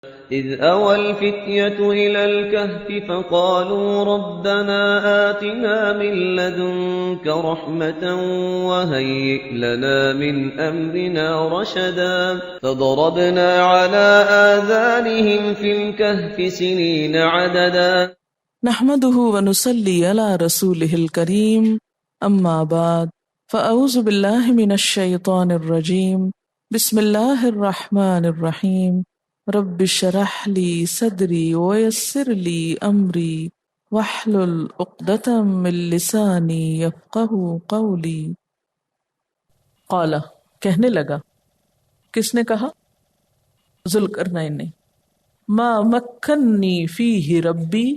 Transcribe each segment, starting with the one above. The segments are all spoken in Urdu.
إذ أوى الفتية إلى الكهف فقالوا ربنا آتنا من لدنك رحمة وهيئ لنا من أمرنا رشدا فضربنا على آذانهم في الكهف سنين عددا نحمده ونصلي على رسوله الكريم أما بعد فأعوذ بالله من الشيطان الرجيم بسم الله الرحمن الرحيم رب اشرح لي صدري ويسر لي أمري واحلل عقدة من لساني يفقهوا قولي قال کہنے لگا، کس نے کہا؟ ذوالقرنین نے. ما مکنی فیہ ربی،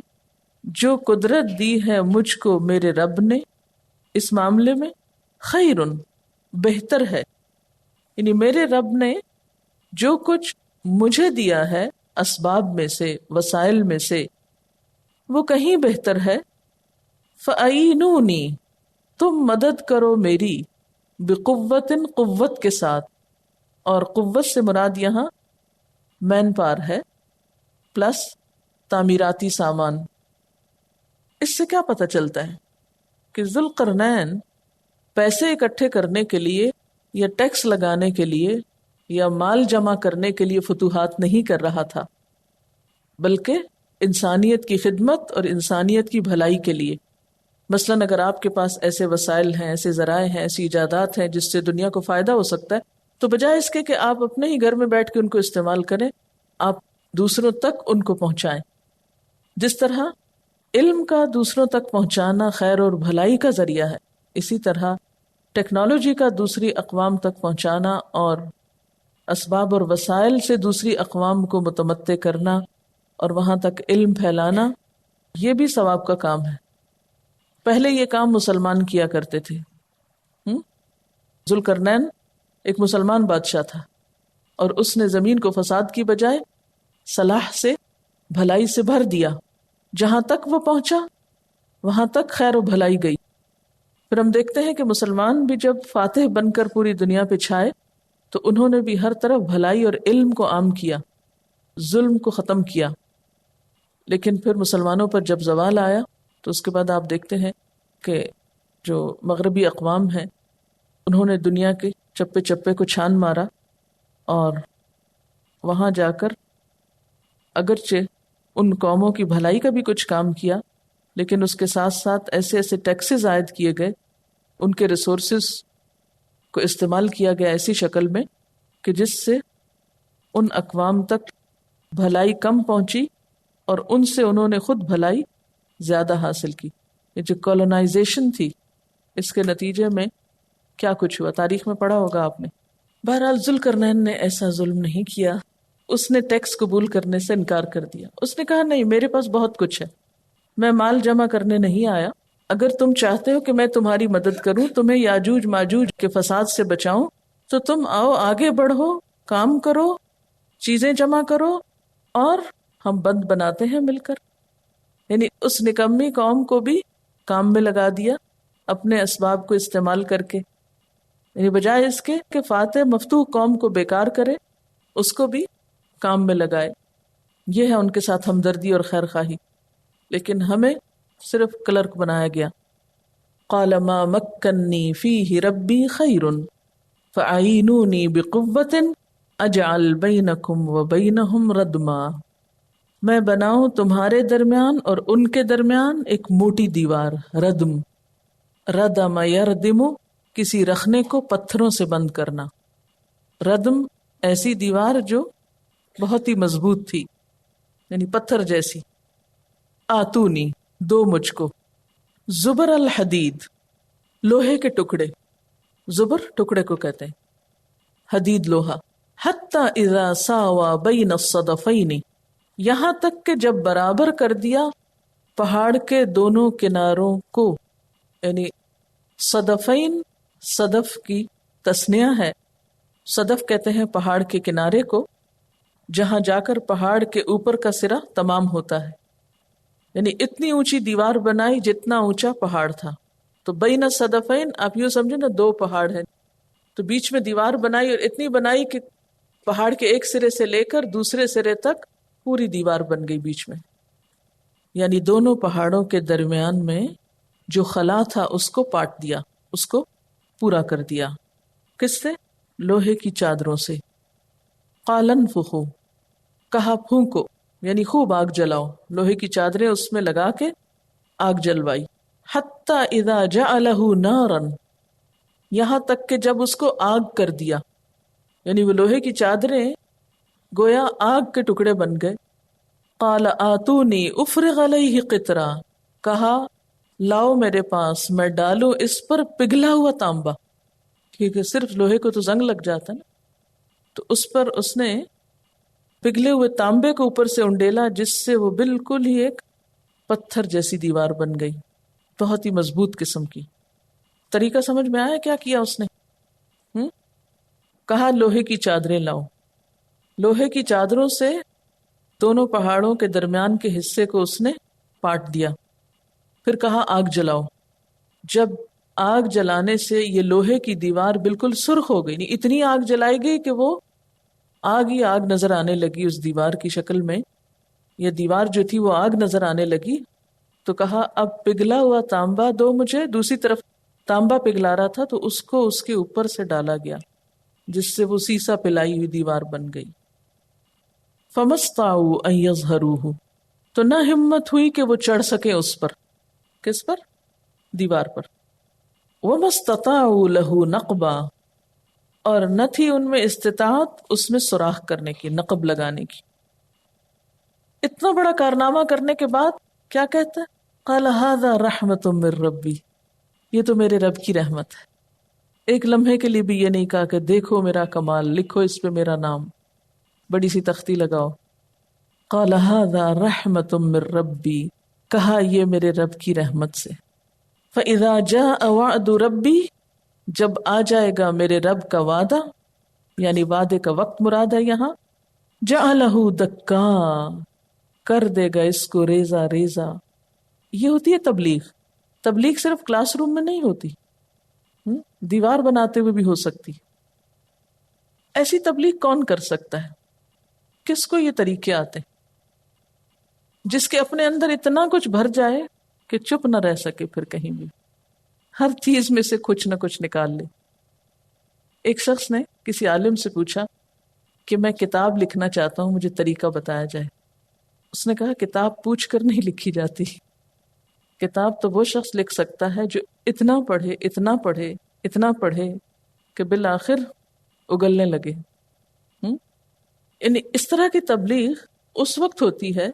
جو قدرت دی ہے مجھ کو میرے رب نے اس معاملے میں، خیرن بہتر ہے، یعنی میرے رب نے جو کچھ مجھے دیا ہے اسباب میں سے، وسائل میں سے، وہ کہیں بہتر ہے. فَأَعِینُونِی، تم مدد کرو میری، بقوت، قوت کے ساتھ، اور قوت سے مراد یہاں مین پاور ہے پلس تعمیراتی سامان. اس سے کیا پتہ چلتا ہے کہ ذوالقرنین پیسے اکٹھے کرنے کے لیے یا ٹیکس لگانے کے لیے یا مال جمع کرنے کے لیے فتوحات نہیں کر رہا تھا، بلکہ انسانیت کی خدمت اور انسانیت کی بھلائی کے لیے. مثلاً اگر آپ کے پاس ایسے وسائل ہیں، ایسے ذرائع ہیں، ایسی ایجادات ہیں جس سے دنیا کو فائدہ ہو سکتا ہے، تو بجائے اس کے کہ آپ اپنے ہی گھر میں بیٹھ کے ان کو استعمال کریں، آپ دوسروں تک ان کو پہنچائیں. جس طرح علم کا دوسروں تک پہنچانا خیر اور بھلائی کا ذریعہ ہے، اسی طرح ٹیکنالوجی کا دوسری اقوام تک پہنچانا اور اسباب اور وسائل سے دوسری اقوام کو متمتع کرنا اور وہاں تک علم پھیلانا، یہ بھی ثواب کا کام ہے. پہلے یہ کام مسلمان کیا کرتے تھے. ذوالقرنین ایک مسلمان بادشاہ تھا اور اس نے زمین کو فساد کی بجائے صلاح سے، بھلائی سے بھر دیا. جہاں تک وہ پہنچا وہاں تک خیر و بھلائی گئی. پھر ہم دیکھتے ہیں کہ مسلمان بھی جب فاتح بن کر پوری دنیا پہ چھائے تو انہوں نے بھی ہر طرف بھلائی اور علم کو عام کیا، ظلم کو ختم کیا. لیکن پھر مسلمانوں پر جب زوال آیا تو اس کے بعد آپ دیکھتے ہیں کہ جو مغربی اقوام ہیں انہوں نے دنیا کے چپے چپے کو چھان مارا اور وہاں جا کر اگرچہ ان قوموں کی بھلائی کا بھی کچھ کام کیا، لیکن اس کے ساتھ ساتھ ایسے ایسے ٹیکسز عائد کیے گئے، ان کے ریسورسز کو استعمال کیا گیا ایسی شکل میں کہ جس سے ان اقوام تک بھلائی کم پہنچی اور ان سے انہوں نے خود بھلائی زیادہ حاصل کی. یہ جو کولونائزیشن تھی، اس کے نتیجے میں کیا کچھ ہوا تاریخ میں پڑھا ہوگا آپ نے. بہرحال ذوالقرنین نے ایسا ظلم نہیں کیا، اس نے ٹیکس قبول کرنے سے انکار کر دیا. اس نے کہا نہیں، میرے پاس بہت کچھ ہے، میں مال جمع کرنے نہیں آیا. اگر تم چاہتے ہو کہ میں تمہاری مدد کروں، تمہیں یاجوج ماجوج کے فساد سے بچاؤں، تو تم آؤ، آگے بڑھو، کام کرو، چیزیں جمع کرو اور ہم بند بناتے ہیں مل کر. یعنی اس نکمی قوم کو بھی کام میں لگا دیا اپنے اسباب کو استعمال کر کے. یعنی بجائے اس کے کہ فاتح مفتوح قوم کو بیکار کرے، اس کو بھی کام میں لگائے. یہ ہے ان کے ساتھ ہمدردی اور خیر خواہی. لیکن ہمیں صرف کلرک بنایا گیا. قال ما مکنی فیہ ربی خیر فاعینونی بقوۃ اجعل بینکم وبینہم ردما. میں بناؤں تمہارے درمیان اور ان کے درمیان ایک موٹی دیوار. ردم، ردم یردم، کسی رخنے کو پتھروں سے بند کرنا. ردم ایسی دیوار جو بہت ہی مضبوط تھی، یعنی پتھر جیسی. آتونی، دو مجھ کو. زبر الحدید، لوہے کے ٹکڑے. زبر ٹکڑے کو کہتے ہیں، حدید لوہا. حتی اذا ساوا بین الصدفین، یہاں تک کہ جب برابر کر دیا پہاڑ کے دونوں کناروں کو. یعنی صدفین، صدف کی تسنیہ ہے. صدف کہتے ہیں پہاڑ کے کنارے کو جہاں جا کر پہاڑ کے اوپر کا سرا تمام ہوتا ہے. یعنی اتنی اونچی دیوار بنائی جتنا اونچا پہاڑ تھا. تو بین صدفین آپ یوں سمجھے نا، دو پہاڑ ہیں تو بیچ میں دیوار بنائی، اور اتنی بنائی کہ پہاڑ کے ایک سرے سے لے کر دوسرے سرے تک پوری دیوار بن گئی بیچ میں، یعنی دونوں پہاڑوں کے درمیان میں جو خلا تھا اس کو پاٹ دیا، اس کو پورا کر دیا۔ کس سے؟ لوہے کی چادروں سے۔ قال انفخوا، کہا پھونکو، یعنی خوب آگ جلاؤ، لوہے کی چادریں اس میں لگا کے آگ جلوائی۔ حتی اذا جعلہ نارا، یہاں تک کہ جب اس کو آگ کر دیا، یعنی وہ لوہے کی چادریں گویا آگ کے ٹکڑے بن گئے۔ قال آتونی افرغ علیہ قطرہ، کہا لاؤ میرے پاس، میں ڈالوں اس پر پگھلا ہوا تانبا، کیونکہ صرف لوہے کو تو زنگ لگ جاتا نا، تو اس پر اس نے پگھلے ہوئے تانبے کو اوپر سے انڈیلا، جس سے وہ بالکل ہی ایک پتھر جیسی دیوار بن گئی، بہت ہی مضبوط قسم کی۔ طریقہ سمجھ میں آیا کیا کیا اس نے؟ کہا لوہے کی چادریں لاؤ، لوہے کی چادروں سے دونوں پہاڑوں کے درمیان کے حصے کو اس نے پاٹ دیا۔ پھر کہا آگ جلاؤ۔ جب آگ جلانے سے یہ لوہے کی دیوار بالکل سرخ ہو گئی، اتنی آگ جلائی گئی کہ وہ آگ ہی آگ نظر آنے لگی اس دیوار کی شکل میں، یہ دیوار جو تھی وہ آگ نظر آنے لگی۔ تو کہا اب پگھلا ہوا تانبا دو مجھے، دوسری طرف تانبا پگھلا رہا تھا تو اس کو اس کے اوپر سے ڈالا گیا، جس سے وہ سیسا پلائی ہوئی دیوار بن گئی۔ فَمَسْطَعُوا أَن يَظْهَرُوهُ، تو نہ ہمت ہوئی کہ وہ چڑھ سکے اس پر۔ کس پر؟ دیوار پر۔ وَمَا اسْتَطَاعُوا لَهُ نَقْبًا، اور نہ تھی ان میں استطاعت اس میں سوراخ کرنے کی، نقب لگانے کی۔ اتنا بڑا کارنامہ کرنے کے بعد کیا کہتا ہے؟ قَالَ هَذَا رَحْمَةٌ مِّن رَّبِّي، یہ تو میرے رب کی رحمت ہے۔ ایک لمحے کے لیے بھی یہ نہیں کہا کہ دیکھو میرا کمال، لکھو اس پہ میرا نام، بڑی سی تختی لگاؤ۔ قال هذا رحمت من ربی، کہا یہ میرے رب کی رحمت سے۔ فاذا جاء وعد ربی، جب آ جائے گا میرے رب کا وعدہ، یعنی وعدے کا وقت مراد ہے یہاں، جعلہ دکا، کر دے گا اس کو ریزہ ریزہ۔ یہ ہوتی ہے تبلیغ۔ تبلیغ صرف کلاس روم میں نہیں ہوتی، دیوار بناتے ہوئے بھی ہو سکتی۔ ایسی تبلیغ کون کر سکتا ہے؟ کس کو یہ طریقے آتے؟ جس کے اپنے اندر اتنا کچھ بھر جائے کہ چپ نہ رہ سکے پھر کہیں بھی، ہر چیز میں سے کچھ نہ کچھ نکال لے۔ ایک شخص نے کسی عالم سے پوچھا کہ میں کتاب لکھنا چاہتا ہوں، مجھے طریقہ بتایا جائے۔ اس نے کہا کتاب پوچھ کر نہیں لکھی جاتی، کتاب تو وہ شخص لکھ سکتا ہے جو اتنا پڑھے اتنا پڑھے اتنا پڑھے کہ بالآخر اگلنے لگے۔ یعنی اس طرح کی تبلیغ اس وقت ہوتی ہے،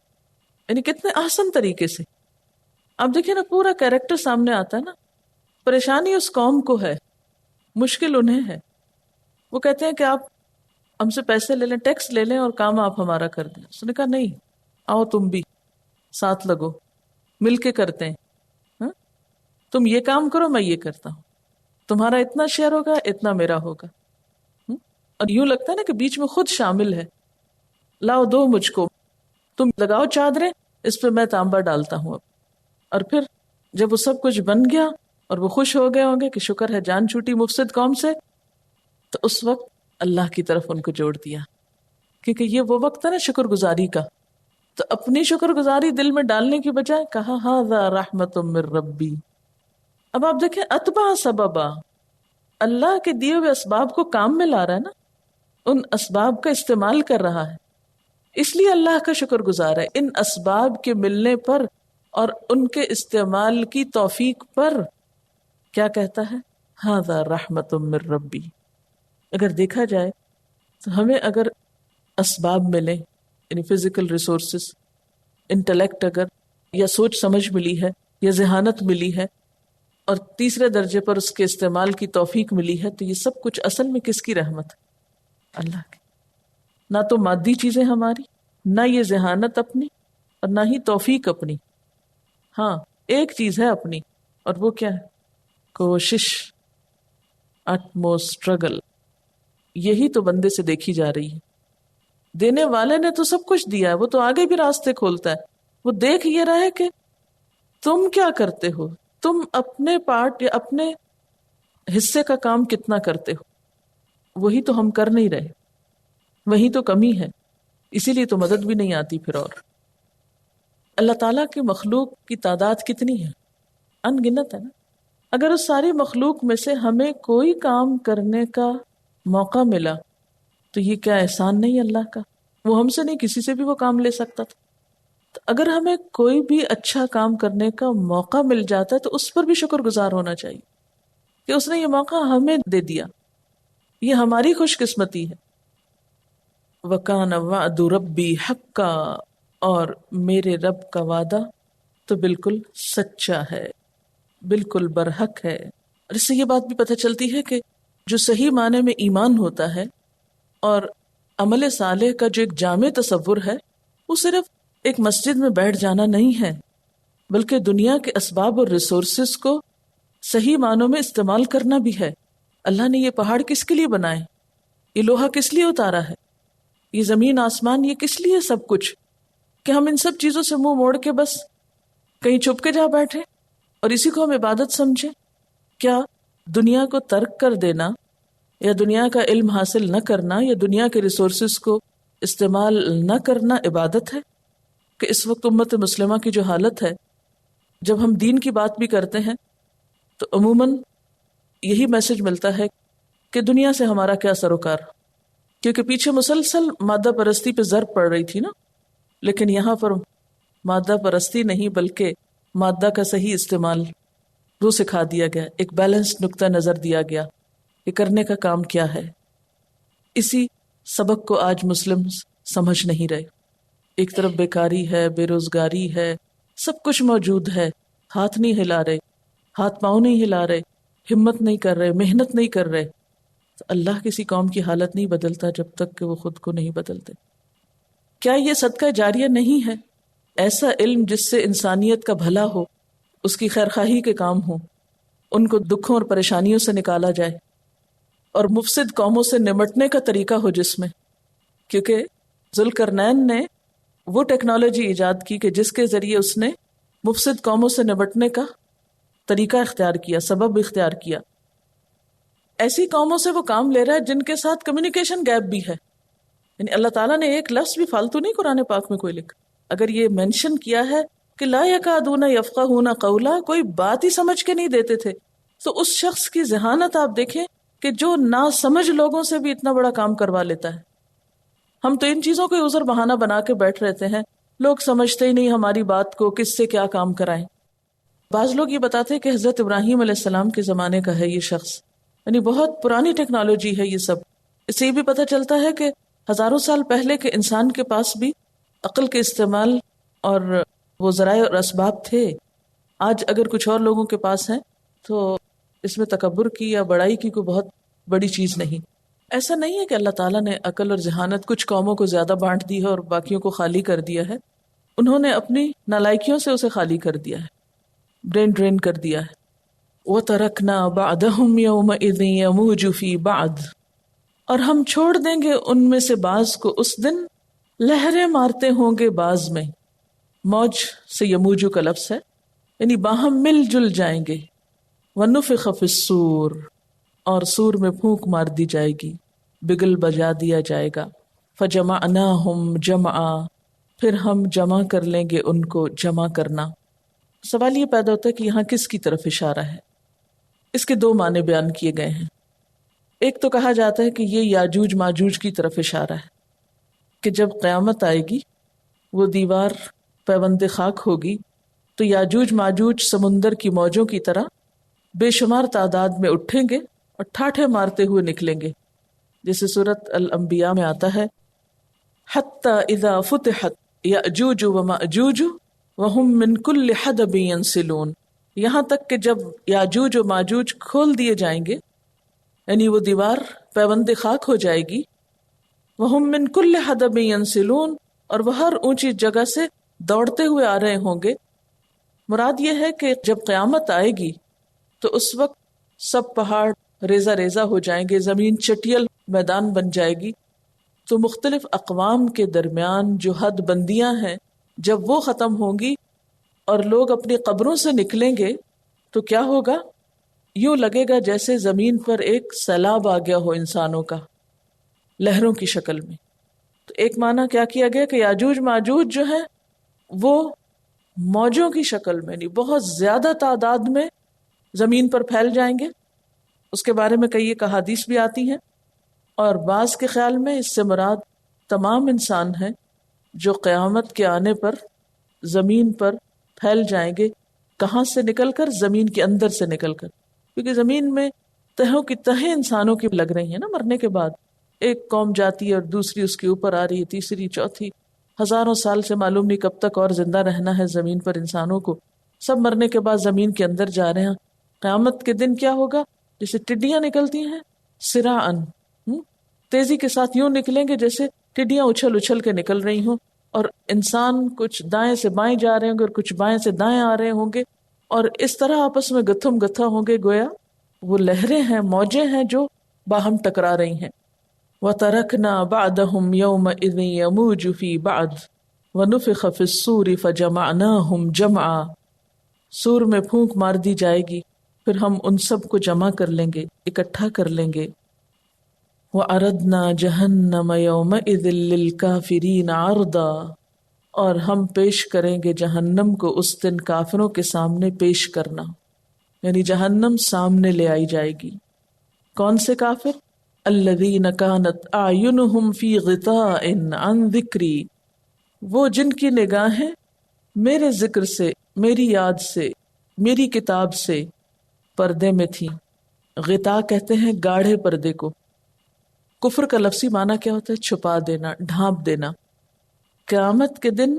یعنی کتنے آسان طریقے سے۔ آپ دیکھیں نا، پورا کیریکٹر سامنے آتا ہے نا۔ پریشانی اس قوم کو ہے، مشکل انہیں ہے۔ وہ کہتے ہیں کہ آپ ہم سے پیسے لے لیں، ٹیکس لے لیں اور کام آپ ہمارا کر دیں۔ اس نے کہا نہیں، آؤ تم بھی ساتھ لگو، مل کے کرتے ہیں۔ تم یہ کام کرو، میں یہ کرتا ہوں، تمہارا اتنا شیئر ہوگا، اتنا میرا ہوگا۔ اور یوں لگتا ہے نا کہ بیچ میں خود شامل ہے، لاؤ دو مجھ کو، تم لگاؤ چادریں، اس پہ میں تانبا ڈالتا ہوں۔ اب اور پھر جب وہ سب کچھ بن گیا اور وہ خوش ہو گئے ہوں گے کہ شکر ہے جان چھوٹی مفسد قوم سے، تو اس وقت اللہ کی طرف ان کو جوڑ دیا، کیونکہ یہ وہ وقت ہے نا شکر گزاری کا۔ تو اپنی شکر گزاری دل میں ڈالنے کی بجائے کہا ھذا رحمت من ربی۔ اب آپ دیکھیں، اتبع سببا، اللہ کے دیے ہوئے اسباب کو کام میں لا رہا ہے نا، ان اسباب کا استعمال کر رہا ہے، اس لیے اللہ کا شکر گزار ہے۔ ان اسباب کے ملنے پر اور ان کے استعمال کی توفیق پر کیا کہتا ہے؟ ھذا رحمت من ربی۔ اگر دیکھا جائے تو ہمیں اگر اسباب ملیں، یعنی فزیکل ریسورسز، انٹلیکٹ اگر یا سوچ سمجھ ملی ہے یا ذہانت ملی ہے، اور تیسرے درجے پر اس کے استعمال کی توفیق ملی ہے، تو یہ سب کچھ اصل میں کس کی رحمت ہے؟ اللہ کی۔ نہ تو مادی چیزیں ہماری، نہ یہ ذہانت اپنی، اور نہ ہی توفیق اپنی۔ ہاں ایک چیز ہے اپنی، اور وہ کیا ہے؟ کوشش، utmost struggle۔ یہی تو بندے سے دیکھی جا رہی ہے۔ دینے والے نے تو سب کچھ دیا ہے، وہ تو آگے بھی راستے کھولتا ہے، وہ دیکھ یہ رہا ہے کہ تم کیا کرتے ہو، تم اپنے پارٹ یا اپنے حصے کا کام کتنا کرتے ہو۔ وہی تو ہم کر نہیں رہے، وہی تو کمی ہے۔ اسی لیے تو مدد بھی نہیں آتی پھر. اور اللہ تعالیٰ کی مخلوق کی تعداد کتنی ہے؟ ان گنت ہے نا. اگر اس ساری مخلوق میں سے ہمیں کوئی کام کرنے کا موقع ملا تو یہ کیا احسان نہیں اللہ کا؟ وہ ہم سے نہیں کسی سے بھی وہ کام لے سکتا تھا. تو اگر ہمیں کوئی بھی اچھا کام کرنے کا موقع مل جاتا ہے تو اس پر بھی شکر گزار ہونا چاہیے کہ اس نے یہ موقع ہمیں دے دیا. یہ ہماری خوش قسمتی ہے. وَكَانَ وَعْدُ رَبِّي حَقًّا، اور میرے رب کا وعدہ تو بالکل سچا ہے، بالکل برحق ہے. اور اس سے یہ بات بھی پتہ چلتی ہے کہ جو صحیح معنی میں ایمان ہوتا ہے اور عمل صالح کا جو ایک جامع تصور ہے وہ صرف ایک مسجد میں بیٹھ جانا نہیں ہے، بلکہ دنیا کے اسباب اور ریسورسز کو صحیح معنوں میں استعمال کرنا بھی ہے. اللہ نے یہ پہاڑ کس کے لیے بنائے؟ یہ لوہا کس لیے اتارا ہے؟ یہ زمین آسمان یہ کس لیے سب کچھ؟ کہ ہم ان سب چیزوں سے منہ موڑ کے بس کہیں چھپ کے جا بیٹھے اور اسی کو ہم عبادت سمجھے؟ کیا دنیا کو ترک کر دینا یا دنیا کا علم حاصل نہ کرنا یا دنیا کے ریسورسز کو استعمال نہ کرنا عبادت ہے؟ کہ اس وقت امت مسلمہ کی جو حالت ہے، جب ہم دین کی بات بھی کرتے ہیں تو عموماً یہی میسج ملتا ہے کہ دنیا سے ہمارا کیا سروکار، کیونکہ پیچھے مسلسل مادہ پرستی پہ ضرب پڑ رہی تھی نا. لیکن یہاں پر مادہ پرستی نہیں بلکہ مادہ کا صحیح استعمال وہ سکھا دیا گیا، ایک بیلنس نقطہ نظر دیا گیا کہ کرنے کا کام کیا ہے. اسی سبق کو آج مسلم سمجھ نہیں رہے. ایک طرف بیکاری ہے، بے روزگاری ہے، سب کچھ موجود ہے، ہاتھ نہیں ہلا رہے، ہاتھ پاؤں نہیں ہلا رہے، ہمت نہیں کر رہے، محنت نہیں کر رہے. تو اللہ کسی قوم کی حالت نہیں بدلتا جب تک کہ وہ خود کو نہیں بدلتے. کیا یہ صدقہ جاریہ نہیں ہے؟ ایسا علم جس سے انسانیت کا بھلا ہو، اس کی خیرخواہی کے کام ہوں، ان کو دکھوں اور پریشانیوں سے نکالا جائے اور مفسد قوموں سے نمٹنے کا طریقہ ہو جس میں. کیونکہ ذوالقرنین نے وہ ٹیکنالوجی ایجاد کی کہ جس کے ذریعے اس نے مفسد قوموں سے نمٹنے کا طریقہ اختیار کیا، سبب اختیار کیا. ایسی قوموں سے وہ کام لے رہا ہے جن کے ساتھ کمیونیکیشن گیپ بھی ہے. یعنی اللہ تعالیٰ نے ایک لفظ بھی فالتو نہیں قرآن پاک میں کوئی لکھا. اگر یہ مینشن کیا ہے کہ لا یکادون یفقہون قولا، کوئی بات ہی سمجھ کے نہیں دیتے تھے، تو اس شخص کی ذہانت آپ دیکھیں کہ جو نا سمجھ لوگوں سے بھی اتنا بڑا کام کروا لیتا ہے. ہم تو ان چیزوں کو عذر بہانہ بنا کے بیٹھ رہتے ہیں، لوگ سمجھتے ہی نہیں ہماری بات کو، کس سے کیا کام کرائیں. بعض لوگ یہ بتاتے ہیں کہ حضرت ابراہیم علیہ السلام کے زمانے کا ہے یہ شخص، یعنی بہت پرانی ٹیکنالوجی ہے یہ سب. اس سے یہ بھی پتہ چلتا ہے کہ ہزاروں سال پہلے کے انسان کے پاس بھی عقل کے استعمال اور وہ ذرائع اور اسباب تھے. آج اگر کچھ اور لوگوں کے پاس ہیں تو اس میں تکبر کی یا بڑائی کی کوئی بہت بڑی چیز نہیں. ایسا نہیں ہے کہ اللہ تعالیٰ نے عقل اور ذہانت کچھ قوموں کو زیادہ بانٹ دی ہے اور باقیوں کو خالی کر دیا ہے. انہوں نے اپنی نالائکیوں سے اسے خالی کر دیا ہے، برین ڈرین کر دیا ہے. وَتَرَكْنَا بَعْدَهُمْ يَوْمَئِذٍ يَمُوجُ فِي بَعْضٍ، اور ہم چھوڑ دیں گے ان میں سے بعض کو اس دن لہریں مارتے ہوں گے بعض میں. موج سے یموجو کا لفظ ہے، یعنی باہم مل جل جائیں گے. وَنُفِخَ فِي الصُّورِ، اور سور میں پھونک مار دی جائے گی، بگل بجا دیا جائے گا. فَجَمَعْنَاهُمْ جَمْعًا، پھر ہم جمع کر لیں گے ان کو جمع کرنا. سوال یہ پیدا ہوتا ہے کہ یہاں کس کی طرف اشارہ ہے؟ اس کے دو معنی بیان کیے گئے ہیں. ایک تو کہا جاتا ہے کہ یہ یاجوج ماجوج کی طرف اشارہ ہے کہ جب قیامت آئے گی، وہ دیوار پیوند خاک ہوگی تو یاجوج ماجوج سمندر کی موجوں کی طرح بے شمار تعداد میں اٹھیں گے اور ٹھاٹھے مارتے ہوئے نکلیں گے، جیسے سورۃ الانبیاء میں آتا ہے حتی اذا فتحت یاجوج وماجوج وہم من کل حدب ینسلون، یہاں تک کہ جب یاجوج و ماجوج کھول دیے جائیں گے، یعنی وہ دیوار پیوند خاک ہو جائے گی. وہم من کل حدب ینسلون، اور وہ ہر اونچی جگہ سے دوڑتے ہوئے آ رہے ہوں گے. مراد یہ ہے کہ جب قیامت آئے گی تو اس وقت سب پہاڑ ریزہ ریزہ ہو جائیں گے، زمین چٹیل میدان بن جائے گی. تو مختلف اقوام کے درمیان جو حد بندیاں ہیں جب وہ ختم ہوں گی اور لوگ اپنی قبروں سے نکلیں گے تو کیا ہوگا؟ یوں لگے گا جیسے زمین پر ایک سیلاب آ گیا ہو انسانوں کا، لہروں کی شکل میں. تو ایک معنی کیا کیا گیا کہ یاجوج ماجوج جو ہیں وہ موجوں کی شکل میں نہیں، بہت زیادہ تعداد میں زمین پر پھیل جائیں گے. اس کے بارے میں کئی ایک احادیث بھی آتی ہیں، اور بعض کے خیال میں اس سے مراد تمام انسان ہیں جو قیامت کے آنے پر زمین پر پھیل جائیں گے. کہاں سے نکل کر؟ زمین کے اندر سے نکل کر، کیونکہ زمین میں تہوں کی تہیں انسانوں کی لگ رہی ہیں نا مرنے کے بعد. ایک قوم جاتی ہے اور دوسری اس کے اوپر آ رہی ہے، تیسری چوتھی، ہزاروں سال سے معلوم نہیں کب تک اور زندہ رہنا ہے زمین پر انسانوں کو. سب مرنے کے بعد زمین کے اندر جا رہے ہیں. قیامت کے دن کیا ہوگا؟ جیسے ٹڈیاں نکلتی ہیں سراعن، تیزی کے ساتھ یوں نکلیں گے جیسے ٹڈیاں اچھل اچھل کے نکل رہی ہوں، اور انسان کچھ دائیں سے بائیں جا رہے ہوں گے اور کچھ بائیں سے دائیں آ رہے ہوں گے، اور اس طرح آپس میں گتھم گتھا ہوں گے، گویا وہ لہریں ہیں، موجیں ہیں جو باہم ٹکرا رہی ہیں. وَتَرَكْنَا بَعْدَهُمْ يَوْمَئِذٍ يَمُوجُ فِي بَعْضٍ وَنُفِخَ فِي الصُّورِ فَجَمَعْنَاهُمْ جَمْعًا. سور میں پھونک مار دی جائے گی، پھر ہم ان سب کو جمع کر لیں گے، اکٹھا کر لیں گے. وَعَرَضْنَا جَهَنَّمَ يَوْمَئِذٍ لِلْكَافِرِينَ عَرْضًا. اور ہم پیش کریں گے جہنم کو اس دن کافروں کے سامنے پیش کرنا، یعنی جہنم سامنے لے آئی جائے گی. کون سے کافر؟ الذین کانت اعینہم فی غطاء عن ذکری، وہ جن کی نگاہیں میرے ذکر سے، میری یاد سے، میری کتاب سے پردے میں تھیں. غطاء کہتے ہیں گاڑھے پردے کو. کفر کا لفظی معنی کیا ہوتا ہے؟ چھپا دینا، ڈھانپ دینا. قیامت کے دن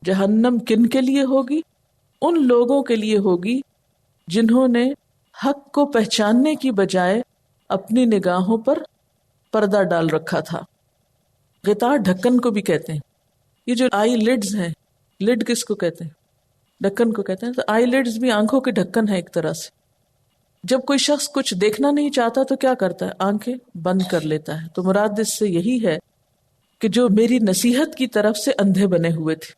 جہنم کن کے لیے ہوگی؟ ان لوگوں کے لیے ہوگی جنہوں نے حق کو پہچاننے کی بجائے اپنی نگاہوں پر پردہ ڈال رکھا تھا. غطاء ڈھکن کو بھی کہتے ہیں. یہ جو آئی لڈز ہیں، لڈ کس کو کہتے ہیں؟ ڈھکن کو کہتے ہیں. تو آئی لڈز بھی آنکھوں کے ڈھکن ہے ایک طرح سے. جب کوئی شخص کچھ دیکھنا نہیں چاہتا تو کیا کرتا ہے؟ آنکھیں بند کر لیتا ہے. تو مراد اس سے یہی ہے کہ جو میری نصیحت کی طرف سے اندھے بنے ہوئے تھے.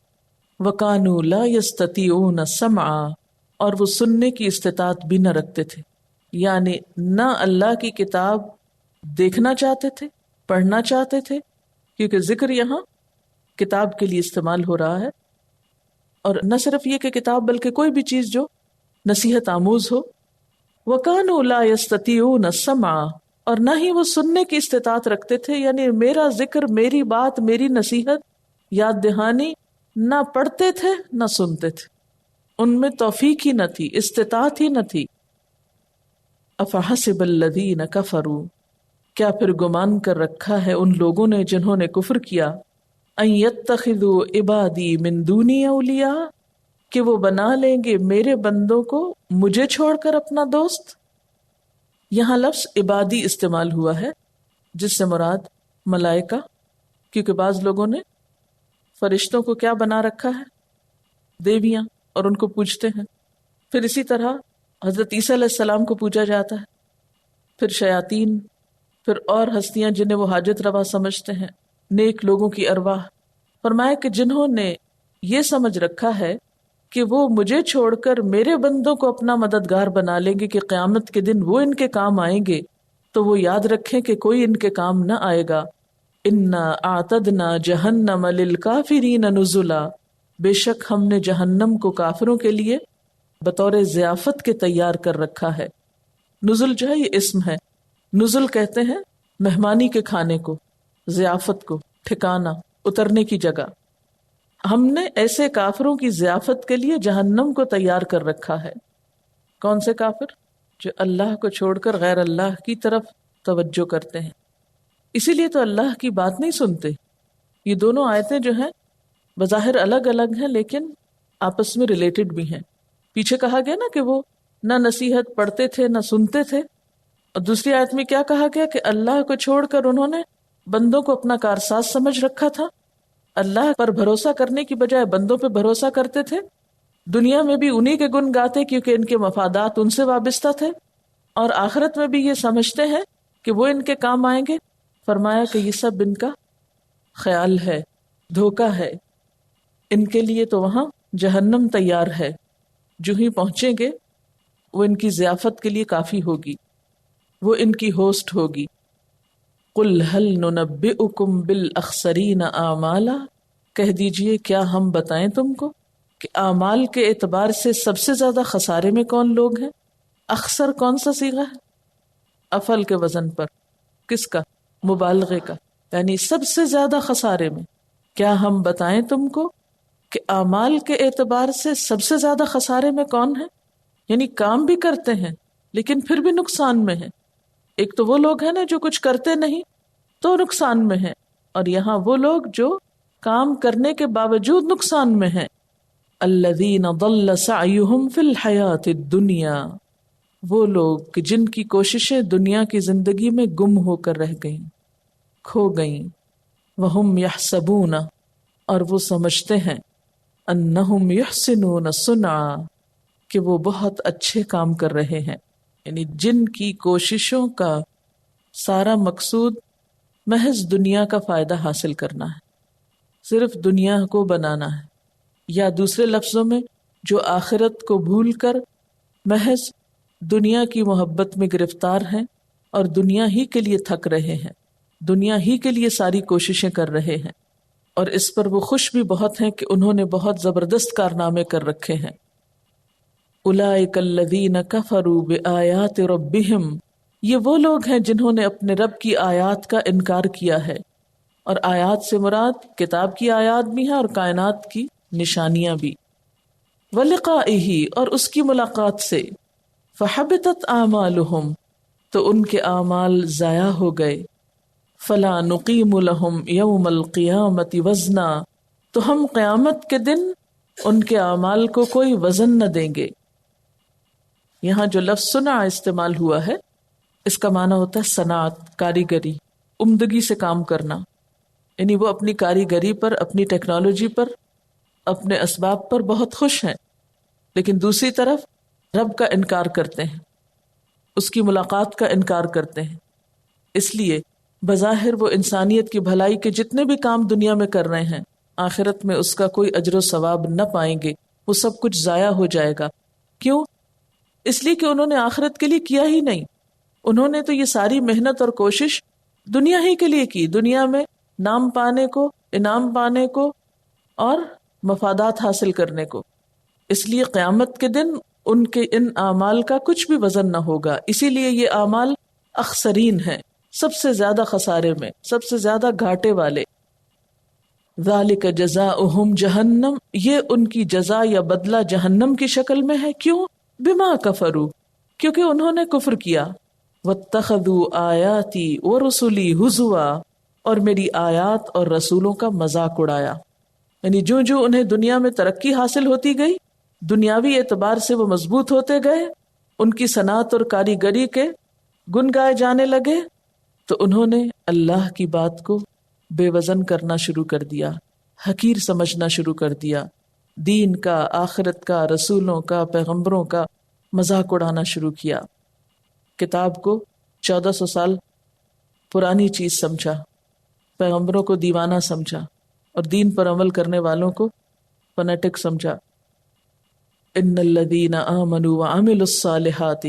وَكَانُوا لَا يَسْتَطِيعُونَ سَمْعًا، اور وہ سننے کی استطاعت بھی نہ رکھتے تھے، یعنی نہ اللہ کی کتاب دیکھنا چاہتے تھے، پڑھنا چاہتے تھے، کیونکہ ذکر یہاں کتاب کے لیے استعمال ہو رہا ہے. اور نہ صرف یہ کہ کتاب بلکہ کوئی بھی چیز جو نصیحت آموز ہو. وَكَانُوا لَا يَسْتَطِيعُونَ سَمْعًا، اور نہ ہی وہ سننے کی استطاعت رکھتے تھے، یعنی میرا ذکر، میری بات، میری نصیحت، یاد دہانی نہ پڑھتے تھے نہ سنتے تھے. ان میں توفیق ہی نہ تھی، استطاعت ہی نہ تھی. افحسب الذین کفروا، کیا پھر گمان کر رکھا ہے ان لوگوں نے جنہوں نے کفر کیا، ان یتخذوا عبادی من دونی اولیاء، کہ وہ بنا لیں گے میرے بندوں کو مجھے چھوڑ کر اپنا دوست. یہاں لفظ عبادی استعمال ہوا ہے جس سے مراد ملائکہ، کیونکہ بعض لوگوں نے فرشتوں کو کیا بنا رکھا ہے؟ دیویاں، اور ان کو پوجتے ہیں. پھر اسی طرح حضرت عیسیٰ علیہ السلام کو پوجا جاتا ہے، پھر شیاطین، پھر اور ہستیاں جنہیں وہ حاجت روا سمجھتے ہیں، نیک لوگوں کی ارواح. فرمایا کہ جنہوں نے یہ سمجھ رکھا ہے کہ وہ مجھے چھوڑ کر میرے بندوں کو اپنا مددگار بنا لیں گے کہ قیامت کے دن وہ ان کے کام آئیں گے، تو وہ یاد رکھیں کہ کوئی ان کے کام نہ آئے گا. انا اعتدنا جہنم للکافرین نزلا، بے شک ہم نے جہنم کو کافروں کے لیے بطور ضیافت کے تیار کر رکھا ہے. نزل جو ہے یہ اسم ہے. نزل کہتے ہیں مہمانی کے کھانے کو، ضیافت کو، ٹھکانہ، اترنے کی جگہ. ہم نے ایسے کافروں کی ضیافت کے لیے جہنم کو تیار کر رکھا ہے. کون سے کافر؟ جو اللہ کو چھوڑ کر غیر اللہ کی طرف توجہ کرتے ہیں، اسی لیے تو اللہ کی بات نہیں سنتے. یہ دونوں آیتیں جو ہیں بظاہر الگ الگ ہیں لیکن آپس میں ریلیٹڈ بھی ہیں. پیچھے کہا گیا نا کہ وہ نہ نصیحت پڑھتے تھے نہ سنتے تھے، اور دوسری آیت میں کیا کہا گیا کہ اللہ کو چھوڑ کر انہوں نے بندوں کو اپنا کارساز سمجھ رکھا تھا. اللہ پر بھروسہ کرنے کی بجائے بندوں پہ بھروسہ کرتے تھے. دنیا میں بھی انہی کے گن گاتے کیونکہ ان کے مفادات ان سے وابستہ تھے، اور آخرت میں بھی یہ سمجھتے ہیں کہ وہ ان کے کام آئیں گے. فرمایا کہ یہ سب ان کا خیال ہے، دھوکہ ہے. ان کے لیے تو وہاں جہنم تیار ہے، جو ہی پہنچیں گے وہ ان کی ضیافت کے لیے کافی ہوگی، وہ ان کی ہوسٹ ہوگی. قل هل ننبئکم بالاخسرین اعمالا، کہہ دیجئے کیا ہم بتائیں تم کو کہ اعمال کے اعتبار سے سب سے زیادہ خسارے میں کون لوگ ہیں؟ اخسر کون سا صیغہ ہے؟ افعل کے وزن پر، کس کا؟ مبالغے کا، یعنی سب سے زیادہ خسارے میں۔ کیا ہم بتائیں تم کو کہ اعمال کے اعتبار سے سب سے زیادہ خسارے میں کون ہے؟ یعنی کام بھی کرتے ہیں لیکن پھر بھی نقصان میں ہیں۔ ایک تو وہ لوگ ہیں نا جو کچھ کرتے نہیں تو نقصان میں ہیں، اور یہاں وہ لوگ جو کام کرنے کے باوجود نقصان میں ہیں۔ الذین ضل سعیہم فی الحیاۃ الدنیا، وہ لوگ کہ جن کی کوششیں دنیا کی زندگی میں گم ہو کر رہ گئیں، کھو گئیں۔ وہم یحسبون، اور وہ سمجھتے ہیں، انہم یحسنون صنعا، کہ وہ بہت اچھے کام کر رہے ہیں۔ یعنی جن کی کوششوں کا سارا مقصود محض دنیا کا فائدہ حاصل کرنا ہے، صرف دنیا کو بنانا ہے، یا دوسرے لفظوں میں جو آخرت کو بھول کر محض دنیا کی محبت میں گرفتار ہیں اور دنیا ہی کے لیے تھک رہے ہیں، دنیا ہی کے لیے ساری کوششیں کر رہے ہیں، اور اس پر وہ خوش بھی بہت ہیں کہ انہوں نے بہت زبردست کارنامے کر رکھے ہیں۔ اولئک الذین کفروا بآیات ربہم، یہ وہ لوگ ہیں جنہوں نے اپنے رب کی آیات کا انکار کیا ہے، اور آیات سے مراد کتاب کی آیات بھی ہیں اور کائنات کی نشانیاں بھی۔ ولقائہ، اور اس کی ملاقات سے۔ فحبطت اعمالہم، تو ان کے اعمال ضائع ہو گئے۔ فلا نقیم لہم یوم القیامت وزنا، تو ہم قیامت کے دن ان کے اعمال کو کوئی وزن نہ دیں گے۔ یہاں جو لفظ صنع استعمال ہوا ہے اس کا معنی ہوتا ہے صنعت، کاریگری، عمدگی سے کام کرنا۔ یعنی وہ اپنی کاریگری پر، اپنی ٹیکنالوجی پر، اپنے اسباب پر بہت خوش ہیں، لیکن دوسری طرف رب کا انکار کرتے ہیں، اس کی ملاقات کا انکار کرتے ہیں۔ اس لیے بظاہر وہ انسانیت کی بھلائی کے جتنے بھی کام دنیا میں کر رہے ہیں، آخرت میں اس کا کوئی اجر و ثواب نہ پائیں گے، وہ سب کچھ ضائع ہو جائے گا۔ کیوں؟ اس لیے کہ انہوں نے آخرت کے لیے کیا ہی نہیں۔ انہوں نے تو یہ ساری محنت اور کوشش دنیا ہی کے لیے کی، دنیا میں نام پانے کو، انعام پانے کو اور مفادات حاصل کرنے کو۔ اس لیے قیامت کے دن ان کے ان اعمال کا کچھ بھی وزن نہ ہوگا، اسی لیے یہ اعمال اخسرین ہیں، سب سے زیادہ خسارے میں، سب سے زیادہ گھاٹے والے۔ ذالک جزاؤہم جہنم، یہ ان کی جزا یا بدلہ جہنم کی شکل میں ہے۔ کیوں؟ بما کفروا، کیونکہ انہوں نے کفر کیا۔ واتخذوا آیاتی ورسلی ہزوا، اور میری آیات اور رسولوں کا مذاق اڑایا۔ یعنی جو جو انہیں دنیا میں ترقی حاصل ہوتی گئی، دنیاوی اعتبار سے وہ مضبوط ہوتے گئے، ان کی صنعت اور کاریگری کے گن گائے جانے لگے، تو انہوں نے اللہ کی بات کو بے وزن کرنا شروع کر دیا، حقیر سمجھنا شروع کر دیا، دین کا، آخرت کا، رسولوں کا، پیغمبروں کا مذاق اڑانا شروع کیا۔ کتاب کو 1400 سال پرانی چیز سمجھا، پیغمبروں کو دیوانہ سمجھا، اور دین پر عمل کرنے والوں کو فنیٹک سمجھا۔ ان الذین آمنوا وعملوا الصالحات،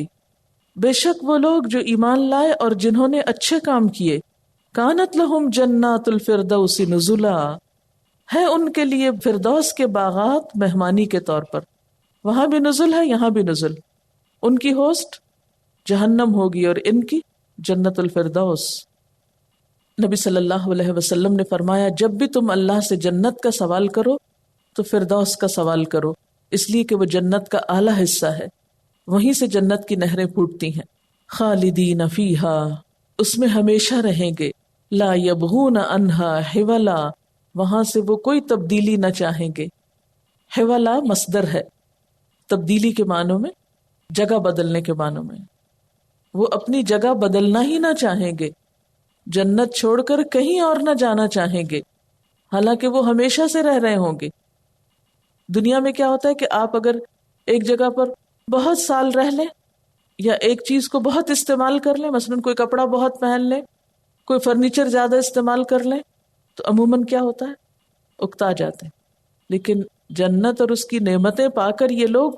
بے شک وہ لوگ جو ایمان لائے اور جنہوں نے اچھے کام کیے، کانت لہم جنات الفردوس نزلا، ہے ان کے لیے فردوس کے باغات مہمانی کے طور پر۔ وہاں بھی نزل ہے، یہاں بھی نزل۔ ان کی ہوسٹ جہنم ہوگی اور ان کی جنت الفردوس۔ نبی صلی اللہ علیہ وسلم نے فرمایا، جب بھی تم اللہ سے جنت کا سوال کرو تو فردوس کا سوال کرو، اس لیے کہ وہ جنت کا اعلیٰ حصہ ہے، وہیں سے جنت کی نہریں پھوٹتی ہیں۔ خالدین فیہا، اس میں ہمیشہ رہیں گے، لا یبغون عنہا حولا، وہاں سے وہ کوئی تبدیلی نہ چاہیں گے۔ حولا مصدر ہے، تبدیلی کے معنوں میں، جگہ بدلنے کے معنوں میں، وہ اپنی جگہ بدلنا ہی نہ چاہیں گے، جنت چھوڑ کر کہیں اور نہ جانا چاہیں گے، حالانکہ وہ ہمیشہ سے رہ رہے ہوں گے۔ دنیا میں کیا ہوتا ہے کہ آپ اگر ایک جگہ پر بہت سال رہ لیں یا ایک چیز کو بہت استعمال کر لیں، مثلا کوئی کپڑا بہت پہن لیں، کوئی فرنیچر زیادہ استعمال کر لیں، تو عموماً کیا ہوتا ہے، اکتا جاتے ہیں۔ لیکن جنت اور اس کی نعمتیں پا کر یہ لوگ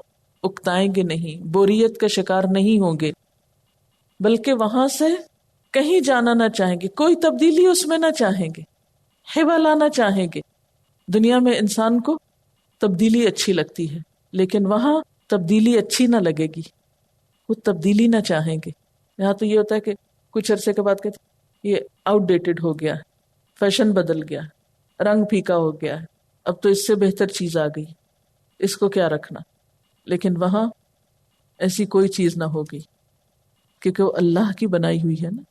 اکتائیں گے نہیں، بوریت کا شکار نہیں ہوں گے، بلکہ وہاں سے کہیں جانا نہ چاہیں گے، کوئی تبدیلی اس میں نہ چاہیں گے، ہوا لانا چاہیں گے. دنیا میں انسان کو تبدیلی اچھی لگتی ہے، لیکن وہاں تبدیلی اچھی نہ لگے گی، وہ تبدیلی نہ چاہیں گے. یہاں تو یہ ہوتا ہے کہ کچھ عرصے کے بعد کہتے ہیں یہ آؤٹ ڈیٹڈ ہو گیا ہے، فیشن بدل گیا ہے، رنگ پھیکا ہو گیا ہے، اب تو اس سے بہتر چیز آ گئی، اس کو کیا رکھنا. لیکن وہاں ایسی کوئی چیز نہ ہوگی کیونکہ وہ اللہ کی بنائی ہوئی ہے نا.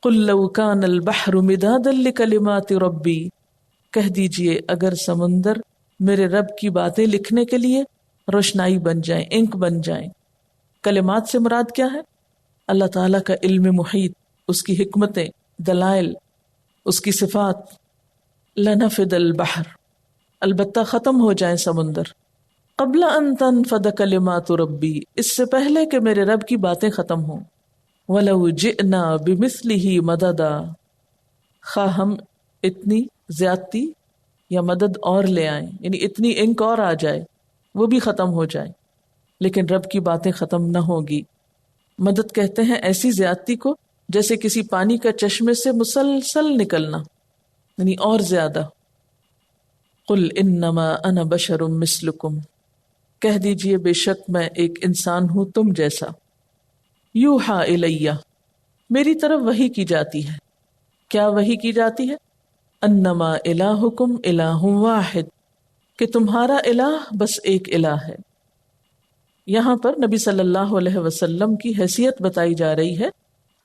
قُل لَوْ كَانَ الْبَحْرُ مِدَادًا لِكَلِمَاتِ رَبِّي، کہہ دیجئے اگر سمندر میرے رب کی باتیں لکھنے کے لیے روشنائی بن جائیں، انک بن جائیں. کلمات سے مراد کیا ہے؟ اللہ تعالیٰ کا علم محیط، اس کی حکمتیں، دلائل، اس کی صفات. لَنَفِدَ الْبَحْرُ، البتہ ختم ہو جائیں سمندر. قبل ان تنفد کلمات ربی، اس سے پہلے کہ میرے رب کی باتیں ختم ہوں. وَلَوْ جِئْنَا بِمِثْلِهِ مَدَدًا، خواہ ہم اتنی زیادتی یا مدد اور لے آئیں، یعنی اتنی انک اور آ جائے، وہ بھی ختم ہو جائے، لیکن رب کی باتیں ختم نہ ہوگی. مدد کہتے ہیں ایسی زیادتی کو جیسے کسی پانی کا چشمے سے مسلسل نکلنا، یعنی اور زیادہ. قُلْ إِنَّمَا أَنَا بَشَرٌ مِثْلُكُمْ، کہہ دیجئے بے شک میں ایک انسان ہوں تم جیسا. یوحا الیہ، میری طرف وحی کی جاتی ہے. کیا وحی کی جاتی ہے؟ انما الہکم الہ واحد، کہ تمہارا الہ بس ایک الہ ہے. یہاں پر نبی صلی اللہ علیہ وسلم کی حیثیت بتائی جا رہی ہے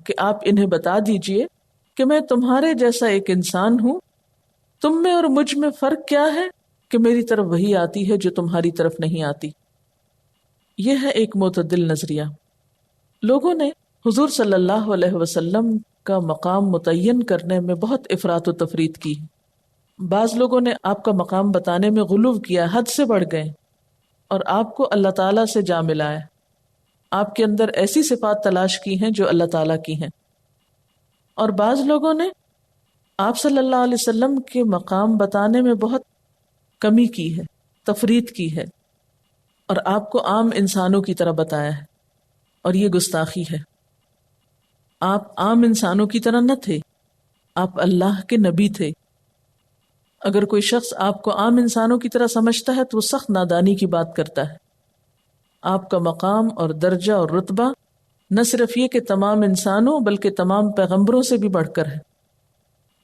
کہ آپ انہیں بتا دیجئے کہ میں تمہارے جیسا ایک انسان ہوں. تم میں اور مجھ میں فرق کیا ہے کہ میری طرف وحی آتی ہے جو تمہاری طرف نہیں آتی. یہ ہے ایک معتدل نظریہ. لوگوں نے حضور صلی اللہ علیہ وسلم کا مقام متعین کرنے میں بہت افراط و تفریط کی. بعض لوگوں نے آپ کا مقام بتانے میں غلو کیا، حد سے بڑھ گئے اور آپ کو اللہ تعالیٰ سے جا ملایا. آپ کے اندر ایسی صفات تلاش کی ہیں جو اللہ تعالیٰ کی ہیں. اور بعض لوگوں نے آپ صلی اللہ علیہ وسلم کے مقام بتانے میں بہت کمی کی ہے، تفریط کی ہے، اور آپ کو عام انسانوں کی طرح بتایا ہے، اور یہ گستاخی ہے. آپ عام انسانوں کی طرح نہ تھے، آپ اللہ کے نبی تھے. اگر کوئی شخص آپ کو عام انسانوں کی طرح سمجھتا ہے تو وہ سخت نادانی کی بات کرتا ہے. آپ کا مقام اور درجہ اور رتبہ نہ صرف یہ کہ تمام انسانوں بلکہ تمام پیغمبروں سے بھی بڑھ کر ہے.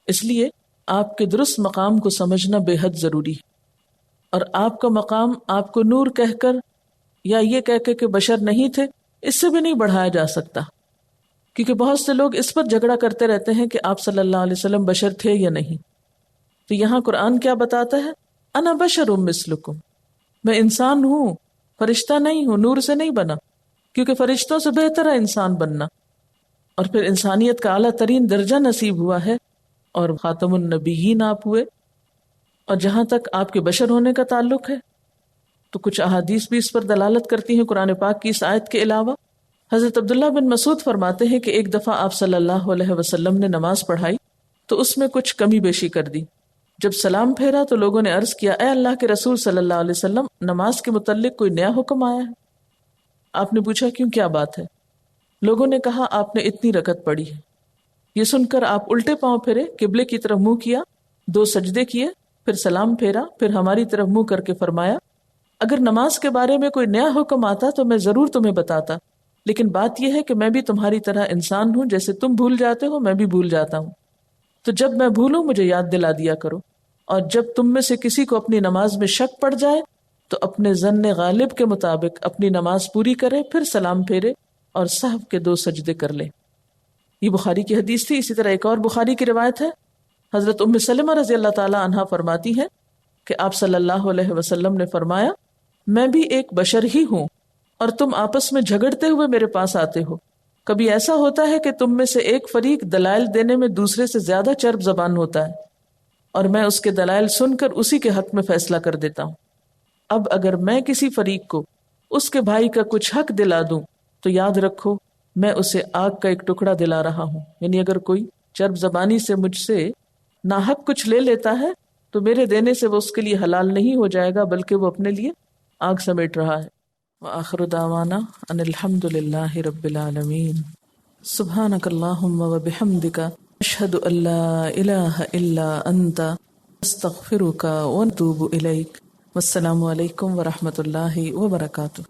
اس لیے آپ کے درست مقام کو سمجھنا بے حد ضروری ہے. اور آپ کا مقام آپ کو نور کہہ کر یا یہ کہہ کے کہ بشر نہیں تھے اس سے بھی نہیں بڑھایا جا سکتا، کیونکہ بہت سے لوگ اس پر جھگڑا کرتے رہتے ہیں کہ آپ صلی اللہ علیہ وسلم بشر تھے یا نہیں. تو یہاں قرآن کیا بتاتا ہے؟ انا بشر مثلکم، میں انسان ہوں، فرشتہ نہیں ہوں، نور سے نہیں بنا، کیونکہ فرشتوں سے بہتر ہے انسان بننا. اور پھر انسانیت کا اعلیٰ ترین درجہ نصیب ہوا ہے اور خاتم النبیین آپ ہوئے. اور جہاں تک آپ کے بشر ہونے کا تعلق ہے تو کچھ احادیث بھی اس پر دلالت کرتی ہیں قرآن پاک کی اس آیت کے علاوہ. حضرت عبداللہ بن مسعود فرماتے ہیں کہ ایک دفعہ آپ صلی اللہ علیہ وسلم نے نماز پڑھائی تو اس میں کچھ کمی بیشی کر دی. جب سلام پھیرا تو لوگوں نے عرض کیا، اے اللہ کے رسول صلی اللہ علیہ وسلم، نماز کے متعلق کوئی نیا حکم آیا ہے؟ آپ نے پوچھا کیوں، کیا بات ہے؟ لوگوں نے کہا آپ نے اتنی رکعت پڑھی ہے. یہ سن کر آپ الٹے پاؤں پھرے، قبلے کی طرف منہ کیا، 2 سجدے کیے، پھر سلام پھیرا، پھر ہماری طرف منہ کر کے فرمایا، اگر نماز کے بارے میں کوئی نیا حکم آتا تو میں ضرور تمہیں بتاتا، لیکن بات یہ ہے کہ میں بھی تمہاری طرح انسان ہوں، جیسے تم بھول جاتے ہو میں بھی بھول جاتا ہوں. تو جب میں بھولوں مجھے یاد دلا دیا کرو، اور جب تم میں سے کسی کو اپنی نماز میں شک پڑ جائے تو اپنے ظن غالب کے مطابق اپنی نماز پوری کرے، پھر سلام پھیرے اور سہو کے 2 سجدے کر لے. یہ بخاری کی حدیث تھی. اسی طرح ایک اور بخاری کی روایت ہے، حضرت ام سلمہ رضی اللہ تعالی عنہا فرماتی ہیں کہ آپ صلی اللہ علیہ وسلم نے فرمایا، میں بھی ایک بشر ہی ہوں اور تم آپس میں جھگڑتے ہوئے میرے پاس آتے ہو. کبھی ایسا ہوتا ہے کہ تم میں سے ایک فریق دلائل دینے میں دوسرے سے زیادہ چرب زبان ہوتا ہے اور میں اس کے دلائل سن کر اسی کے حق میں فیصلہ کر دیتا ہوں. اب اگر میں کسی فریق کو اس کے بھائی کا کچھ حق دلا دوں تو یاد رکھو میں اسے آگ کا ایک ٹکڑا دلا رہا ہوں. یعنی اگر کوئی چرب زبانی سے مجھ سے ناحق کچھ لے لیتا ہے تو میرے دینے سے وہ اس کے لیے حلال نہیں ہو جائے گا بلکہ وہ اپنے لیے آگ سمیٹ رہا ہے. وآخر دعوانا ان الحمد للہ رب العالمین. سبحانک اللہم و بحمدک اشہد ان لا الہ الا انت استغفرک و اتوب الیک. والسلام علیکم ورحمۃ اللہ وبرکاتہ.